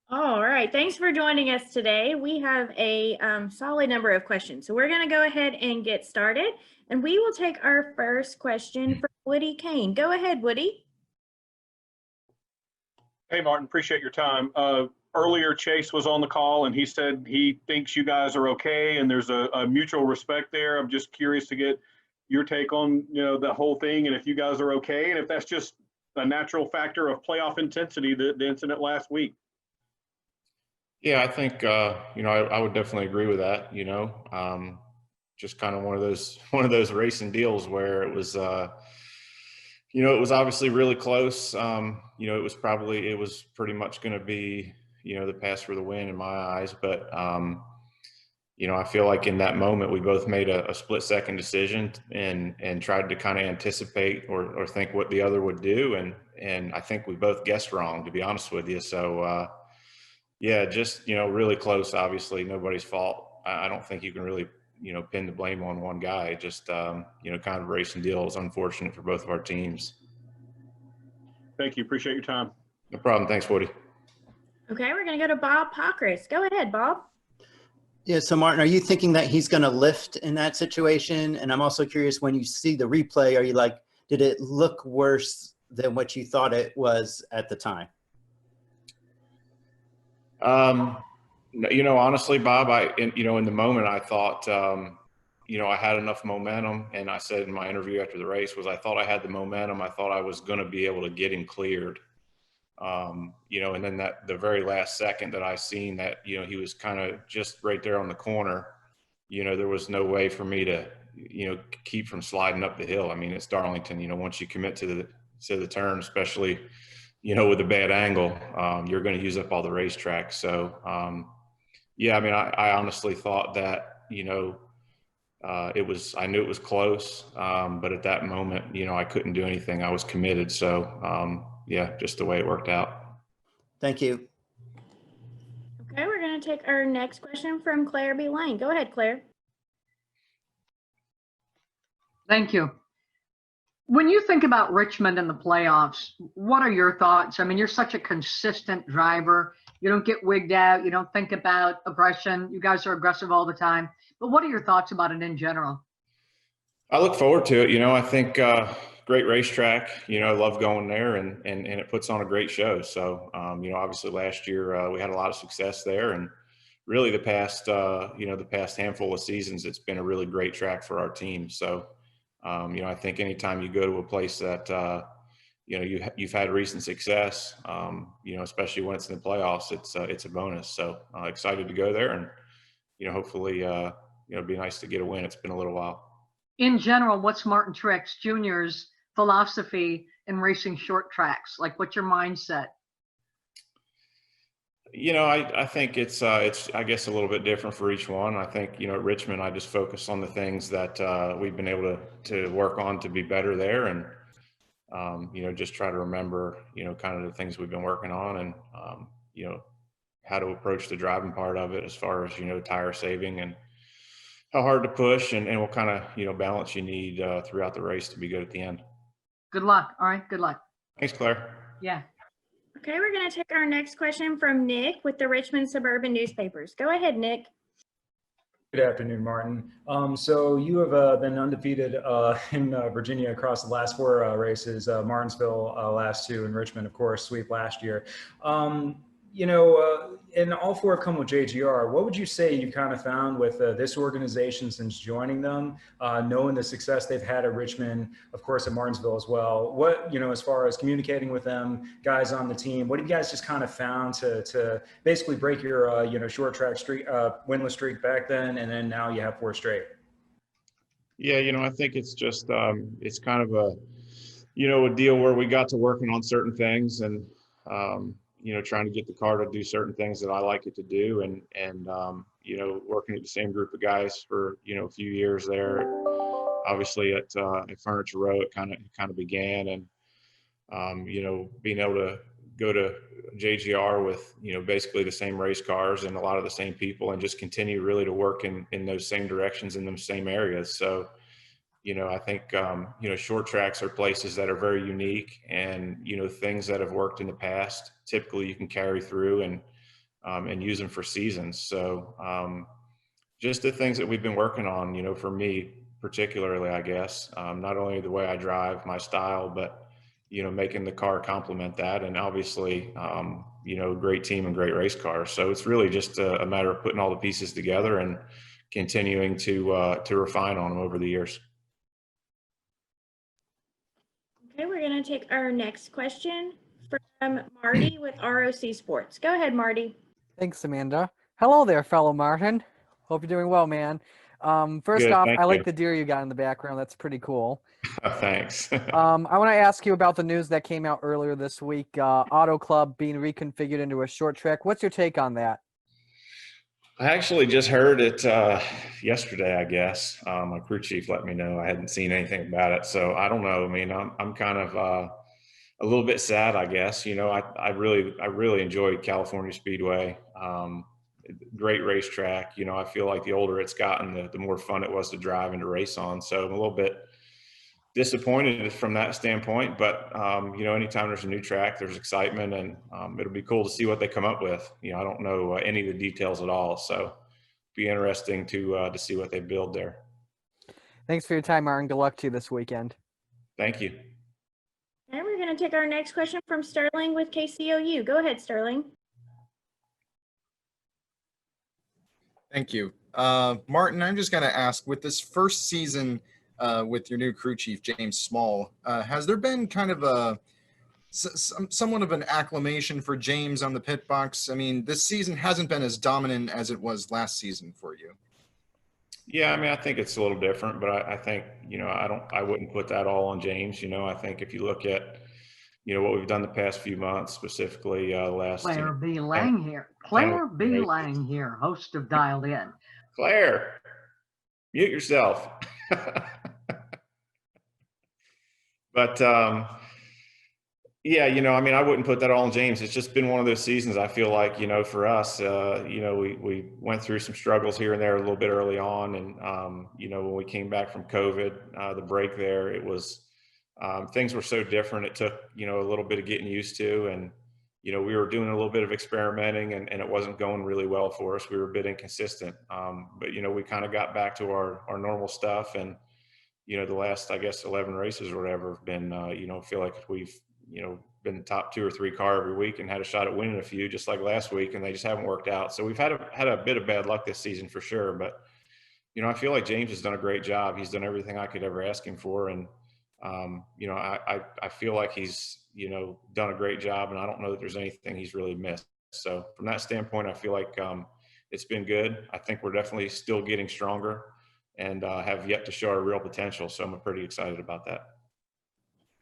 All right, thanks for joining us today. We have a solid number of questions. So we're going to go ahead and get started. And we will take our first question from Woody Kane. Go ahead, Woody. Hey, Martin, appreciate your time. Earlier, Chase was on the call and he said he thinks you guys are okay and there's a mutual respect there. I'm just curious to get your take on, the whole thing and if you guys are okay and if that's just a natural factor of playoff intensity, the incident last week. Yeah, I think I would definitely agree with that. Just kind of one of those racing deals where it was it was obviously really close. It was pretty much going to be the pass for the win in my eyes, but I feel like in that moment we both made a split-second decision and tried to kind of anticipate or think what the other would do, and I think we both guessed wrong, to be honest with you. So. Yeah, just, really close, obviously, nobody's fault. I don't think you can really, pin the blame on one guy. Just, kind of racing deal is unfortunate for both of our teams. Thank you. Appreciate your time. No problem. Thanks, Woody. Okay, we're going to go to Bob Pockris. Go ahead, Bob. Yeah, so Martin, are you thinking that he's going to lift in that situation? And I'm also curious, when you see the replay, are you like, did it look worse than what you thought it was at the time? Honestly, Bob, in the moment I thought, I had enough momentum, and I said in my interview after the race I thought I had the momentum. I thought I was going to be able to get him cleared. And then the very last second that I seen that, he was kind of just right there on the corner, there was no way for me to, keep from sliding up the hill. I mean, it's Darlington, once you commit to the turn, especially, with a bad angle, you're going to use up all the racetrack. So, I honestly thought that, I knew it was close, but at that moment, I couldn't do anything. I was committed. So, just the way it worked out. Thank you. Okay, we're going to take our next question from Claire B. Lane. Go ahead, Claire. Thank you. When you think about Richmond in the playoffs, what are your thoughts? I mean, you're such a consistent driver. You don't get wigged out. You don't think about aggression. You guys are aggressive all the time. But what are your thoughts about it in general? I look forward to it. I think great racetrack. I love going there, and it puts on a great show. So, obviously last year we had a lot of success there, and really the past handful of seasons, it's been a really great track for our team. So. I think anytime you go to a place that, you've had recent success, especially when it's in the playoffs, it's a bonus. So excited to go there and, hopefully, it'd be nice to get a win. It's been a little while. In general, what's Martin Truex Jr.'s philosophy in racing short tracks? Like, what's your mindset? I think it's I guess a little bit different for each one. I think, at Richmond, I just focus on the things that we've been able to work on to be better there. And, just try to remember, kind of the things we've been working on and, how to approach the driving part of it as far as, tire saving and how hard to push and what kind of, balance you need throughout the race to be good at the end. Good luck. All right. Good luck. Thanks, Claire. Yeah. Okay, we're going to take our next question from Nick with the Richmond Suburban Newspapers. Go ahead, Nick. Good afternoon, Martin. So you have been undefeated in Virginia across the last four races, Martinsville last two, and Richmond, of course, sweep last year. And all four have come with JGR. What would you say you kind of found with this organization since joining them, knowing the success they've had at Richmond, of course, at Martinsville as well? What, as far as communicating with them, guys on the team, what have you guys just kind of found to basically break your, short track streak, winless streak back then, and then now you have four straight? Yeah, I think it's just, it's kind of a deal where we got to working on certain things and, trying to get the car to do certain things that I like it to do, and working with the same group of guys for a few years there. Obviously at Furniture Row, it kind of began, and being able to go to JGR with basically the same race cars and a lot of the same people, and just continue really to work in those same directions in those same areas. So. I think, short tracks are places that are very unique, and, things that have worked in the past, typically you can carry through and, and use them for seasons. So just the things that we've been working on, you know, for me particularly, I guess, not only the way I drive, my style, but, you know, making the car complement that. And obviously, you know, great team and great race car. So it's really just a matter of putting all the pieces together and continuing to refine on them over the years. Okay, we're going to take our next question from Marty with ROC Sports. Go ahead, Marty. Thanks, Amanda. Hello there, fellow Martin. Hope you're doing well, man. First Good, off, thank I like you. the deer you got in the background. That's pretty cool. Thanks. I want to ask you about the news that came out earlier this week, Auto Club being reconfigured into a short track. What's your take on that? I actually just heard it yesterday, I guess. My crew chief let me know. I hadn't seen anything about it, so I don't know. I mean, I'm kind of a little bit sad, I guess. You know, I really enjoyed California Speedway. Great racetrack. You know, I feel like the older it's gotten, the more fun it was to drive and to race on. So I'm a little bit disappointed from that standpoint, but you know, anytime there's a new track, there's excitement, and it'll be cool to see what they come up with. You know, I don't know any of the details at all, so it'll be interesting to see what they build there. Thanks for your time, Martin. Good luck to you this weekend. Thank you. And we're going to take our next question from Sterling with KCOU. Go ahead, Sterling. Thank you. Martin, I'm just going to ask, with this first season with your new crew chief, James Small, has there been kind of somewhat of an acclimation for James on the pit box? I mean, this season hasn't been as dominant as it was last season for you. Yeah, I mean, I think it's a little different, but I think, you know, I wouldn't put that all on James. You know, I think if you look at, you know, what we've done the past few months, specifically last. Claire B. Lang here. Claire B. Lang here, host of Dialed In. Claire, mute yourself. But yeah, you know, I mean, I wouldn't put that all on James. It's just been one of those seasons. I feel like, you know, for us, you know, we went through some struggles here and there a little bit early on, and you know, when we came back from COVID, the break there, it was things were so different. It took, you know, a little bit of getting used to, and you know, we were doing a little bit of experimenting, and it wasn't going really well for us. We were a bit inconsistent, but you know, we kind of got back to our normal stuff, and you know, the last, I guess, 11 races or whatever have been, you know, feel like we've, you know, been the top 2 or 3 car every week and had a shot at winning a few, just like last week, and they just haven't worked out. So we've had a bit of bad luck this season for sure. But you know, I feel like James has done a great job. He's done everything I could ever ask him for, and you know, I feel like he's, you know, done a great job, and I don't know that there's anything he's really missed. So from that standpoint, I feel like it's been good. I think we're definitely still getting stronger, and have yet to show our real potential. So I'm pretty excited about that.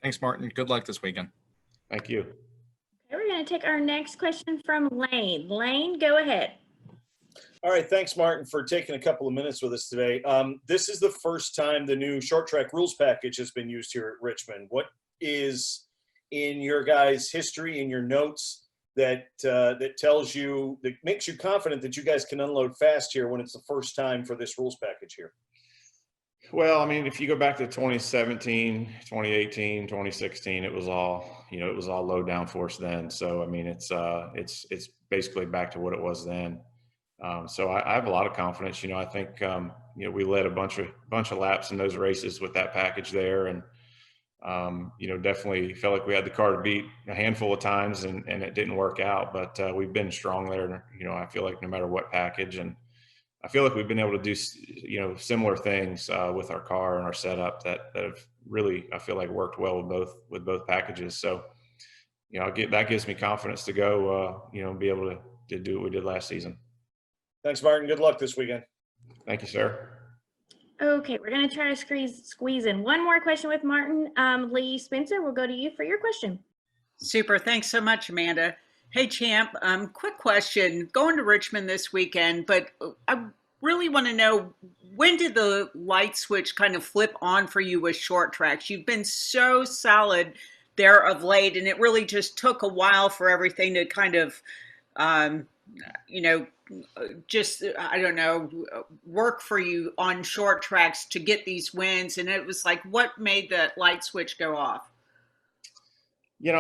Thanks, Martin. Good luck this weekend. Thank you. Okay, we're going to take our next question from Lane. Lane, go ahead. All right, thanks, Martin, for taking a couple of minutes with us today. This is the first time the new short track rules package has been used here at Richmond. What is in your guys' history, in your notes, that tells you, that makes you confident that you guys can unload fast here when it's the first time for this rules package here? Well, I mean, if you go back to 2017, 2018, 2016, it was all, you know, it was all low downforce then. So, I mean, it's basically back to what it was then. So I have a lot of confidence. You know, I think, you know, we led a bunch of laps in those races with that package there. And, you know, definitely felt like we had the car to beat a handful of times, and it didn't work out, but we've been strong there. You know, I feel like no matter what package, and I feel like we've been able to do, you know, similar things with our car and our setup that have really, I feel like, worked well with both packages. So, you know, that gives me confidence to go, you know, and be able to do what we did last season. Thanks, Martin. Good luck this weekend. Thank you, sir. Okay, we're going to try to squeeze in one more question with Martin. Lee Spencer, we'll go to you for your question. Super. Thanks so much, Amanda. Hey, Champ, quick question. Going to Richmond this weekend, but I really want to know, when did the light switch kind of flip on for you with short tracks? You've been so solid there of late, and it really just took a while for everything to kind of, you know, just, I don't know, work for you on short tracks to get these wins. And it was like, what made that light switch go off? You know,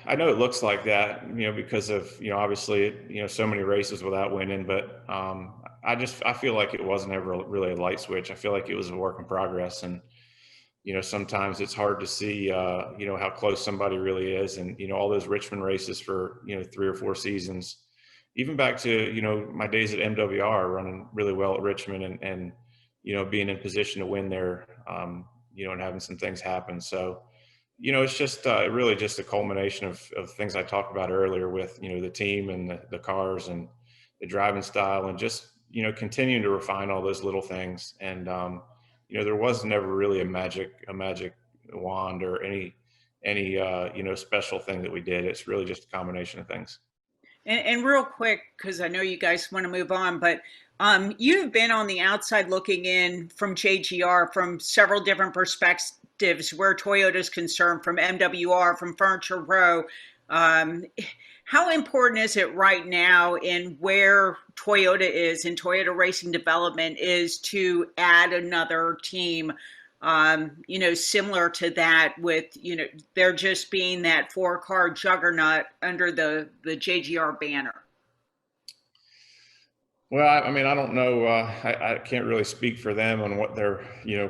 I know it looks like that, because of, obviously, so many races without winning, but I feel like it wasn't ever really a light switch. I feel like it was a work in progress. And, sometimes it's hard to see, how close somebody really is. And, all those Richmond races for, 3 or 4 seasons, even back to, my days at MWR, running really well at Richmond and being in position to win there, and having some things happen. So, it's just really just a culmination of things I talked about earlier with, the team and the cars and the driving style, and just, continuing to refine all those little things. And, there was never really a magic wand or any special thing that we did. It's really just a combination of things. And real quick, because I know you guys want to move on, but you've been on the outside looking in from JGR from several different perspectives where Toyota is concerned, from MWR, from Furniture Row. How important is it right now in where Toyota is in Toyota racing development is to add another team, similar to that with, there just being that 4-car juggernaut under the JGR banner? Well, I mean, I don't know. I can't really speak for them on what their,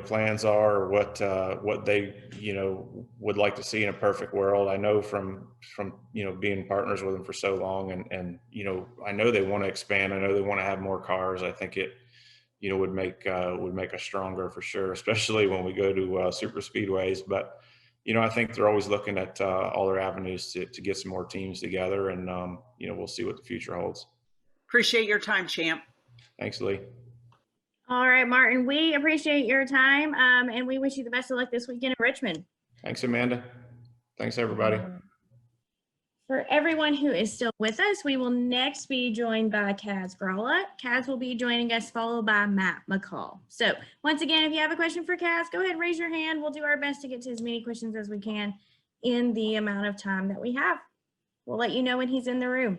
plans are, or what they, would like to see in a perfect world. I know from being partners with them for so long, and I know they want to expand. I know they want to have more cars. I think it, would make us stronger for sure, especially when we go to super speedways. But I think they're always looking at all their avenues to get some more teams together, and we'll see what the future holds. Appreciate your time, champ. Thanks, Lee. All right, Martin, we appreciate your time, and we wish you the best of luck this weekend in Richmond. Thanks, Amanda. Thanks, everybody. For everyone who is still with us, we will next be joined by Kaz Gralla. Kaz will be joining us, followed by Matt McCall. So once again, if you have a question for Kaz, go ahead and raise your hand. We'll do our best to get to as many questions as we can in the amount of time that we have. We'll let you know when he's in the room.